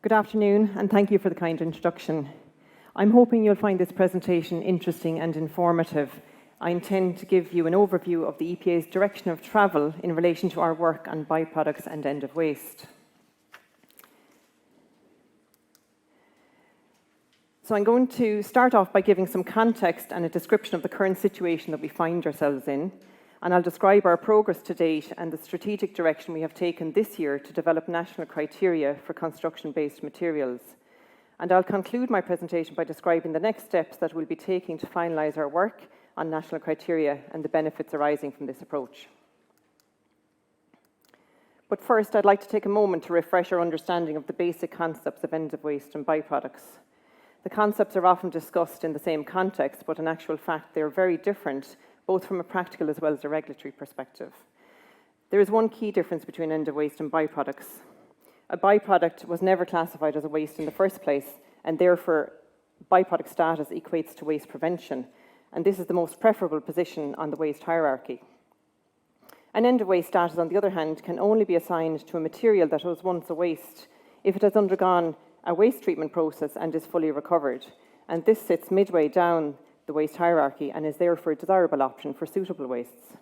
Good afternoon, and thank you for the kind introduction. I'm hoping you'll find this presentation interesting and informative. I intend to give you an overview of the EPA's direction of travel in relation to our work on byproducts and end of waste. So I'm going to start off by giving some context and a description of the current situation that we find ourselves in, and I'll describe our progress to date and the strategic direction we have taken this year to develop national criteria for construction-based materials. And I'll conclude my presentation by describing the next steps that we'll be taking to finalise our work on national criteria and the benefits arising from this approach. But first, I'd like to take a moment to refresh our understanding of the basic concepts of end of waste and byproducts. The concepts are often discussed in the same context, but in actual fact, they're very different, both from a practical as well as a regulatory perspective. There is one key difference between end of waste and byproducts. A byproduct was never classified as a waste in the first place, and therefore byproduct status equates to waste prevention, and this is the most preferable position on the waste hierarchy. An end of waste status, on the other hand, can only be assigned to a material that was once a waste if it has undergone a waste treatment process and is fully recovered, and this sits midway down the waste hierarchy and is therefore a desirable option for suitable wastes.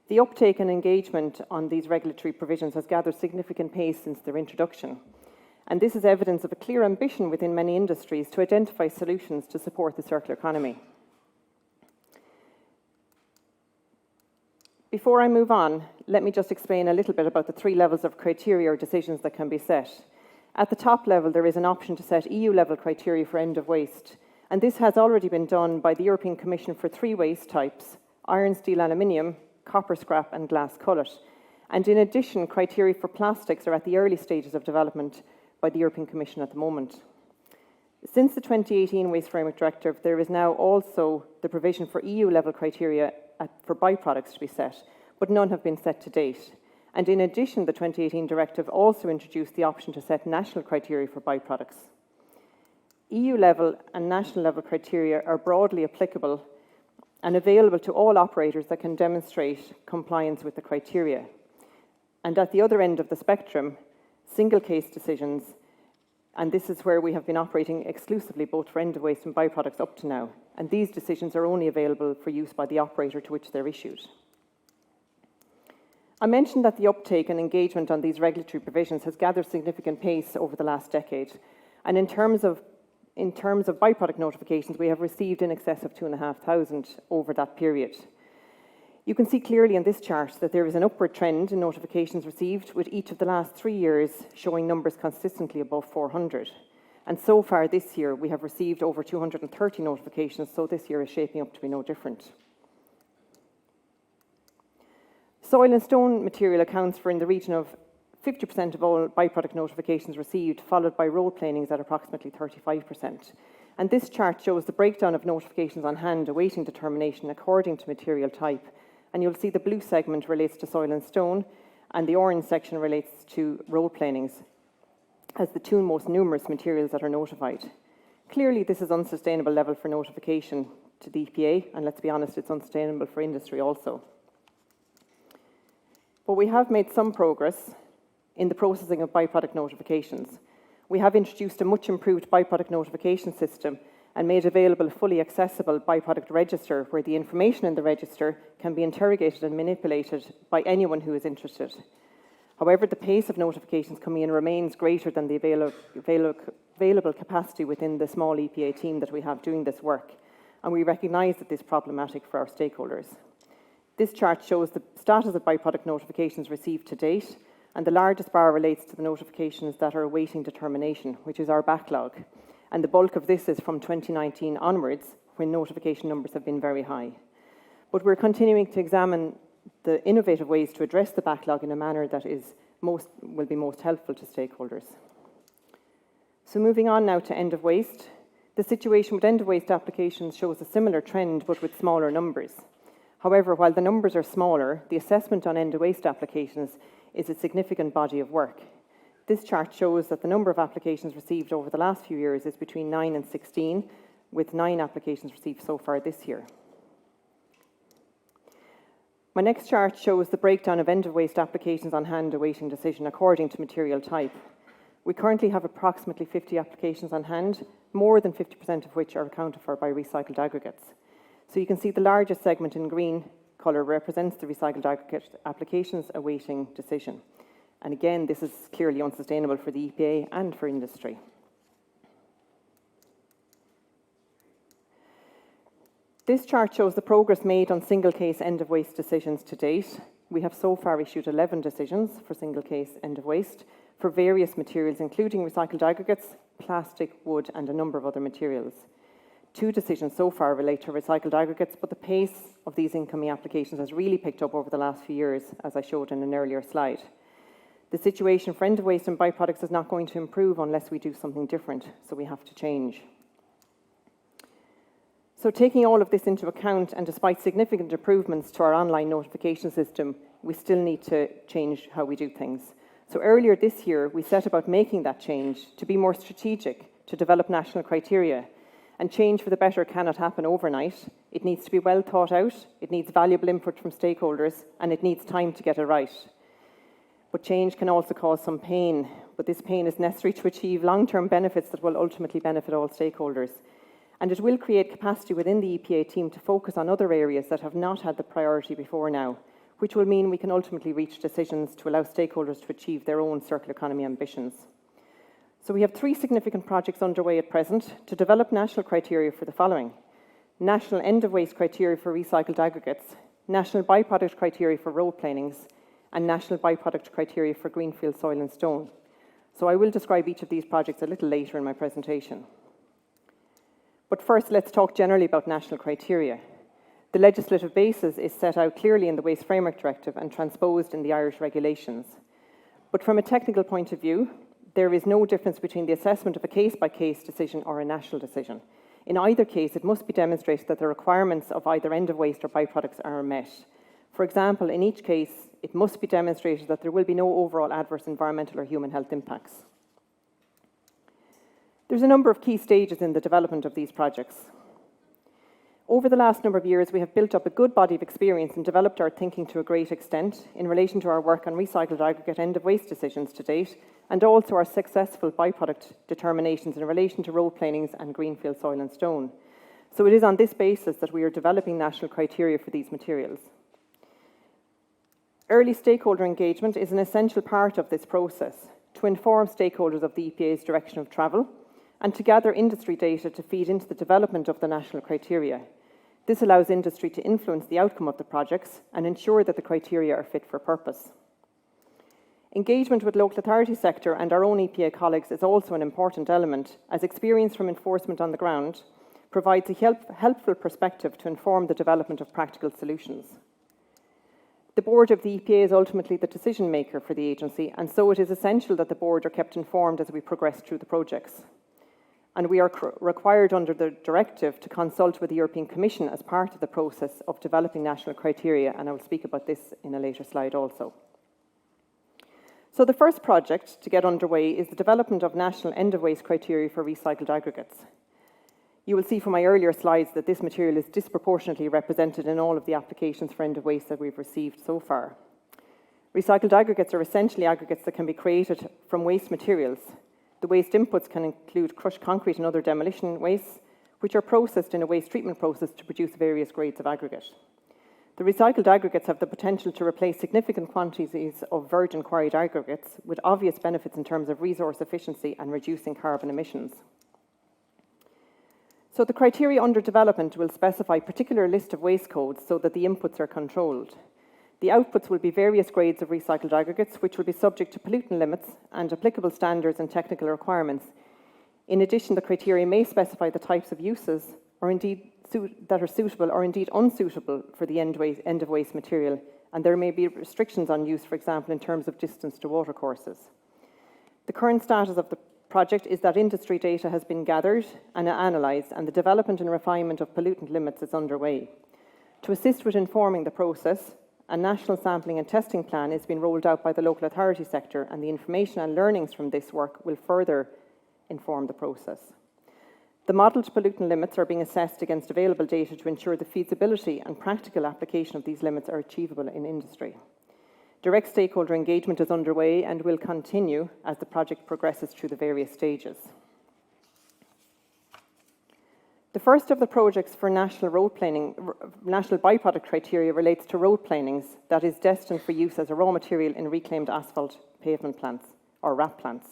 The uptake and engagement on these regulatory provisions has gathered significant pace since their introduction, and this is evidence of a clear ambition within many industries to identify solutions to support the circular economy. Before I move on, let me just explain a little bit about the three levels of criteria or decisions that can be set. At the top level, there is an option to set EU-level criteria for end of waste, and this has already been done by the European Commission for three waste types: iron, steel, aluminium, copper scrap and glass cullet. And in addition, criteria for plastics are at the early stages of development by the European Commission at the moment. Since the 2018 Waste Framework Directive, there is now also the provision for EU-level criteria for byproducts to be set, but none have been set to date. And in addition, the 2018 directive also introduced the option to set national criteria for byproducts. EU-level and national-level criteria are broadly applicable and available to all operators that can demonstrate compliance with the criteria. And at the other end of the spectrum, single-case decisions, and this is where we have been operating exclusively both for end of waste and byproducts up to now, and these decisions are only available for use by the operator to which they're issued. I mentioned that the uptake and engagement on these regulatory provisions has gathered significant pace over the last decade, and in terms of byproduct notifications, we have received in excess of 2,500 over that period. You can see clearly in this chart that there is an upward trend in notifications received, with each of the last 3 years showing numbers consistently above 400. And so far this year, we have received over 230 notifications, so this year is shaping up to be no different. Soil and stone material accounts for in the region of 50% of all byproduct notifications received, followed by road planings at approximately 35%. And this chart shows the breakdown of notifications on hand awaiting determination according to material type. And you'll see the blue segment relates to soil and stone, and the orange section relates to road planings as the two most numerous materials that are notified. Clearly, this is an unsustainable level for notification to the EPA, and let's be honest, it's unsustainable for industry also. But we have made some progress in the processing of byproduct notifications. We have introduced a much improved byproduct notification system and made available a fully accessible byproduct register where the information in the register can be interrogated and manipulated by anyone who is interested. However, the pace of notifications coming in remains greater than the available capacity within the small EPA team that we have doing this work, and we recognise that this is problematic for our stakeholders. This chart shows the status of byproduct notifications received to date, and the largest bar relates to the notifications that are awaiting determination, which is our backlog. And the bulk of this is from 2019 onwards, when notification numbers have been very high. But we're continuing to examine the innovative ways to address the backlog in a manner that will be most helpful to stakeholders. So moving on now to end of waste. The situation with end of waste applications shows a similar trend, but with smaller numbers. However, while the numbers are smaller, the assessment on end of waste applications is a significant body of work. This chart shows that the number of applications received over the last few years is between 9 and 16, with 9 applications received so far this year. My next chart shows the breakdown of end of waste applications on hand awaiting decision according to material type. We currently have approximately 50 applications on hand, more than 50% of which are accounted for by recycled aggregates. So you can see the largest segment in green colour represents the recycled aggregate applications awaiting decision. And again, this is clearly unsustainable for the EPA and for industry. This chart shows the progress made on single-case end-of-waste decisions to date. We have so far issued 11 decisions for single-case end-of-waste for various materials, including recycled aggregates, plastic, wood, and a number of other materials. 2 decisions so far relate to recycled aggregates, but the pace of these incoming applications has really picked up over the last few years, as I showed in an earlier slide. The situation for end-of-waste and byproducts is not going to improve unless we do something different, so we have to change. So taking all of this into account, and despite significant improvements to our online notification system, we still need to change how we do things. So earlier this year, we set about making that change to be more strategic, to develop national criteria. And change for the better cannot happen overnight. It needs to be well thought out, it needs valuable input from stakeholders, and it needs time to get it right. But change can also cause some pain, but this pain is necessary to achieve long-term benefits that will ultimately benefit all stakeholders. And it will create capacity within the EPA team to focus on other areas that have not had the priority before now, which will mean we can ultimately reach decisions to allow stakeholders to achieve their own circular economy ambitions. So we have 3 significant projects underway at present to develop national criteria for the following: national end-of-waste criteria for recycled aggregates, national byproduct criteria for road planings, and national byproduct criteria for greenfield soil and stone. So I will describe each of these projects a little later in my presentation. But first, let's talk generally about national criteria. The legislative basis is set out clearly in the Waste Framework Directive and transposed in the Irish regulations. But from a technical point of view, there is no difference between the assessment of a case-by-case decision or a national decision. In either case, it must be demonstrated that the requirements of either end-of-waste or byproducts are met. For example, in each case, it must be demonstrated that there will be no overall adverse environmental or human health impacts. There's a number of key stages in the development of these projects. Over the last number of years, we have built up a good body of experience and developed our thinking to a great extent in relation to our work on recycled aggregate end-of-waste decisions to date, and also our successful byproduct determinations in relation to road planings and greenfield soil and stone. So it is on this basis that we are developing national criteria for these materials. Early stakeholder engagement is an essential part of this process to inform stakeholders of the EPA's direction of travel and to gather industry data to feed into the development of the national criteria. This allows industry to influence the outcome of the projects and ensure that the criteria are fit for purpose. Engagement with local authority sector and our own EPA colleagues is also an important element, as experience from enforcement on the ground provides a helpful perspective to inform the development of practical solutions. The board of the EPA is ultimately the decision maker for the agency, and so it is essential that the board are kept informed as we progress through the projects. And we are required under the directive to consult with the European Commission as part of the process of developing national criteria, and I will speak about this in a later slide also. So the first project to get underway is the development of national end-of-waste criteria for recycled aggregates. You will see from my earlier slides that this material is disproportionately represented in all of the applications for end-of-waste that we've received so far. Recycled aggregates are essentially aggregates that can be created from waste materials. The waste inputs can include crushed concrete and other demolition wastes, which are processed in a waste treatment process to produce various grades of aggregate. The recycled aggregates have the potential to replace significant quantities of virgin quarried aggregates with obvious benefits in terms of resource efficiency and reducing carbon emissions. So the criteria under development will specify a particular list of waste codes so that the inputs are controlled. The outputs will be various grades of recycled aggregates, which will be subject to pollutant limits and applicable standards and technical requirements. In addition, the criteria may specify the types of uses or indeed that are suitable or indeed unsuitable for the end-of-waste material, and there may be restrictions on use, for example, in terms of distance to watercourses. The current status of the project is that industry data has been gathered and analysed, and the development and refinement of pollutant limits is underway. To assist with informing the process, a national sampling and testing plan is being rolled out by the local authority sector, and the information and learnings from this work will further inform the process. The modelled pollutant limits are being assessed against available data to ensure the feasibility and practical application of these limits are achievable in industry. Direct stakeholder engagement is underway and will continue as the project progresses through the various stages. The first of the projects for national byproduct criteria relates to road planings that is destined for use as a raw material in reclaimed asphalt pavement plants, or RAP plants.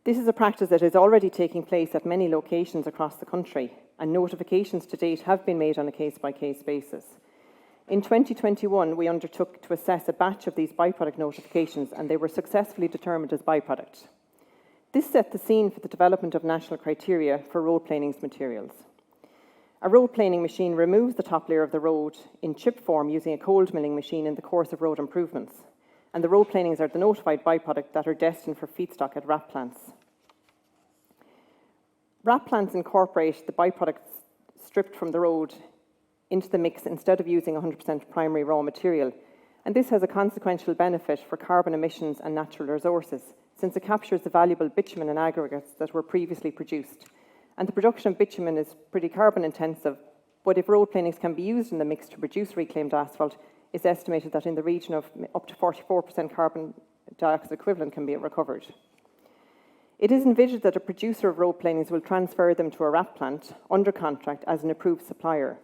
This is a practice that is already taking place at many locations across the country, and notifications to date have been made on a case-by-case basis. In 2021, we undertook to assess a batch of these byproduct notifications, and they were successfully determined as byproduct. This set the scene for the development of national criteria for road planings materials. A road planing machine removes the top layer of the road in chip form using a cold milling machine in the course of road improvements, and the road planings are the notified byproduct that are destined for feedstock at RAP plants. RAP plants incorporate the byproducts stripped from the road into the mix instead of using 100% primary raw material, and this has a consequential benefit for carbon emissions and natural resources, since it captures the valuable bitumen and aggregates that were previously produced. And the production of bitumen is pretty carbon intensive, but if road planings can be used in the mix to produce reclaimed asphalt, it's estimated that in the region of up to 44% carbon dioxide equivalent can be recovered. It is envisaged that a producer of road planings will transfer them to a RAP plant under contract as an approved supplier.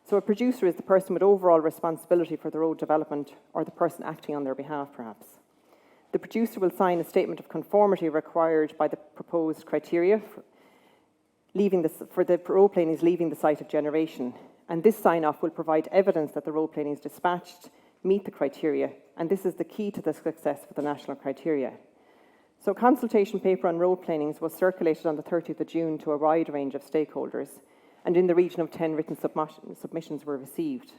So a producer is the person with overall responsibility for the road development, or the person acting on their behalf, perhaps. The producer will sign a statement of conformity required by the proposed criteria for the road planings leaving the site of generation. And this sign-off will provide evidence that the road planings dispatched meet the criteria, and this is the key to the success for the national criteria. So a consultation paper on road planings was circulated on the 30th of June to a wide range of stakeholders, and in the region of 10 written submissions were received.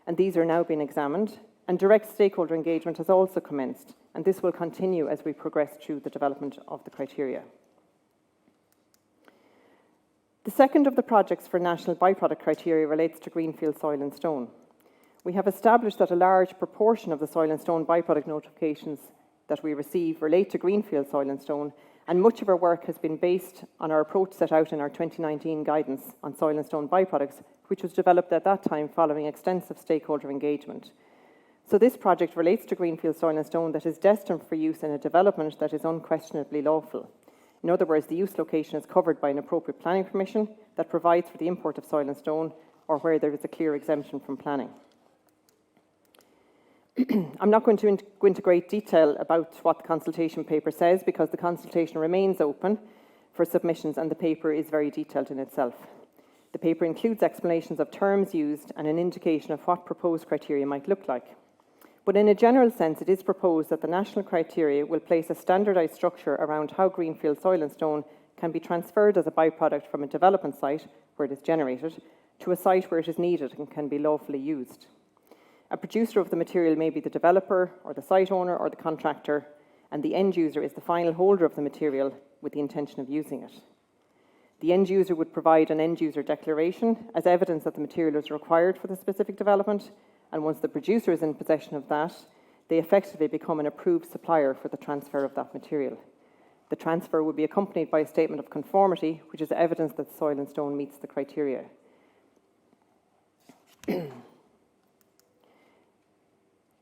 And these are now being examined, and direct stakeholder engagement has also commenced, and this will continue as we progress through the development of the criteria. The second of the projects for national byproduct criteria relates to greenfield soil and stone. We have established that a large proportion of the soil and stone byproduct notifications that we receive relate to greenfield soil and stone, and much of our work has been based on our approach set out in our 2019 guidance on soil and stone byproducts, which was developed at that time following extensive stakeholder engagement. So this project relates to greenfield soil and stone that is destined for use in a development that is unquestionably lawful. In other words, the use location is covered by an appropriate planning permission that provides for the import of soil and stone, or where there is a clear exemption from planning. I'm not going to go into great detail about what the consultation paper says, because the consultation remains open for submissions and the paper is very detailed in itself. The paper includes explanations of terms used and an indication of what proposed criteria might look like. But in a general sense, it is proposed that the national criteria will place a standardised structure around how greenfield soil and stone can be transferred as a byproduct from a development site, where it is generated, to a site where it is needed and can be lawfully used. A producer of the material may be the developer, or the site owner, or the contractor, and the end user is the final holder of the material with the intention of using it. The end user would provide an end user declaration as evidence that the material is required for the specific development, and once the producer is in possession of that, they effectively become an approved supplier for the transfer of that material. The transfer would be accompanied by a statement of conformity, which is evidence that soil and stone meets the criteria.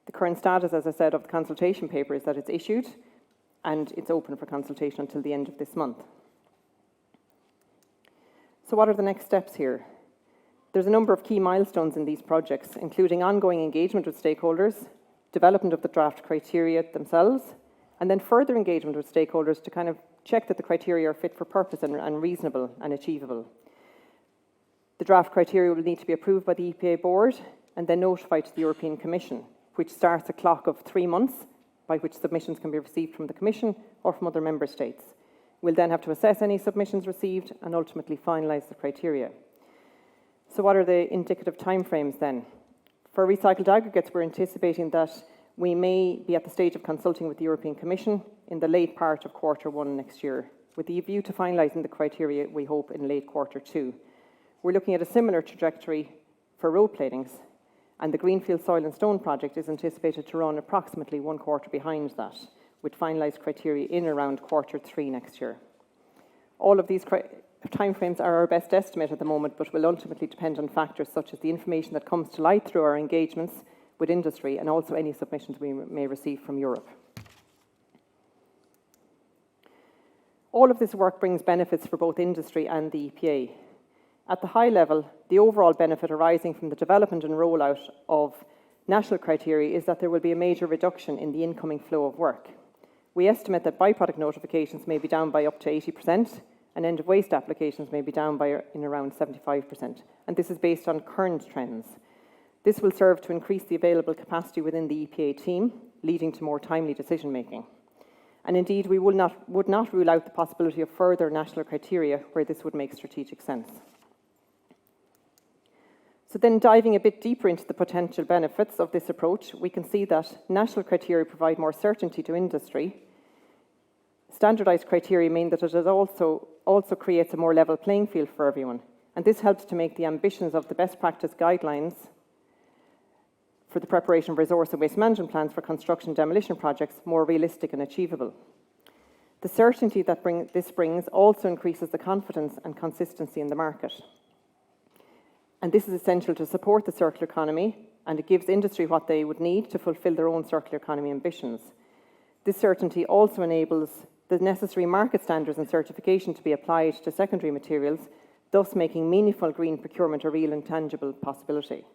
The current status, as I said, of the consultation paper is that it's issued and it's open for consultation until the end of this month. So what are the next steps here? There's a number of key milestones in these projects, including ongoing engagement with stakeholders, development of the draft criteria themselves, and then further engagement with stakeholders to kind of check that the criteria are fit for purpose and reasonable and achievable. The draft criteria will need to be approved by the EPA board and then notified to the European Commission, which starts a clock of 3 months by which submissions can be received from the Commission or from other member states. We'll then have to assess any submissions received and ultimately finalise the criteria. So what are the indicative timeframes then? For recycled aggregates, we're anticipating that we may be at the stage of consulting with the European Commission in the late part of Q1 next year, with the view to finalising the criteria, we hope, in late Q2. We're looking at a similar trajectory for road planings, and the Greenfield Soil and Stone project is anticipated to run approximately 1 quarter behind that, with finalised criteria in around Q3 next year. All of these timeframes are our best estimate at the moment, but will ultimately depend on factors such as the information that comes to light through our engagements, with industry and also any submissions we may receive from Europe. All of this work brings benefits for both industry and the EPA. At the high level, the overall benefit arising from the development and rollout of national criteria is that there will be a major reduction in the incoming flow of work. We estimate that byproduct notifications may be down by up to 80%, and end-of-waste applications may be down by around 75%, and this is based on current trends. This will serve to increase the available capacity within the EPA team, leading to more timely decision-making. And indeed, we would not rule out the possibility of further national criteria where this would make strategic sense. So then diving a bit deeper into the potential benefits of this approach, we can see that national criteria provide more certainty to industry. Standardised criteria mean that it also creates a more level playing field for everyone. And this helps to make the ambitions of the best practice guidelines for the preparation of resource and waste management plans for construction and demolition projects more realistic and achievable. The certainty that this brings also increases the confidence and consistency in the market. And this is essential to support the circular economy, and it gives industry what they would need to fulfil their own circular economy ambitions. This certainty also enables the necessary market standards and certification to be applied to secondary materials, thus making meaningful green procurement a real and tangible possibility.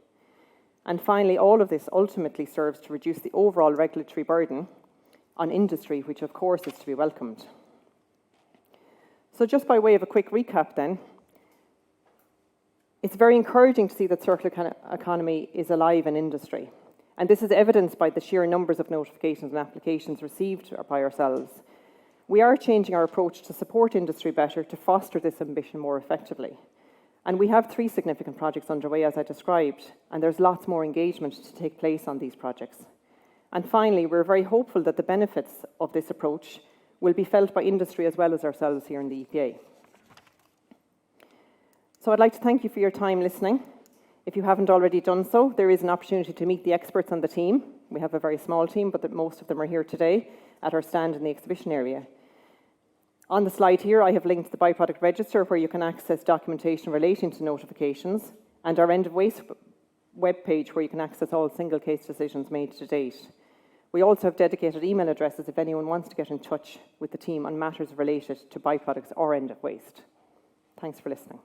And finally, all of this ultimately serves to reduce the overall regulatory burden on industry, which of course is to be welcomed. So just by way of a quick recap then, it's very encouraging to see that circular economy is alive in industry. And this is evidenced by the sheer numbers of notifications and applications received by ourselves. We are changing our approach to support industry better to foster this ambition more effectively. And we have 3 significant projects underway, as I described, and there's lots more engagement to take place on these projects. And finally, we're very hopeful that the benefits of this approach will be felt by industry as well as ourselves here in the EPA. So I'd like to thank you for your time listening. If you haven't already done so, there is an opportunity to meet the experts on the team. We have a very small team, but most of them are here today at our stand in the exhibition area. On the slide here, I have linked the byproduct register where you can access documentation relating to notifications, and our end-of-waste webpage where you can access all single case decisions made to date. We also have dedicated email addresses if anyone wants to get in touch with the team on matters related to byproducts or end-of-waste. Thanks for listening.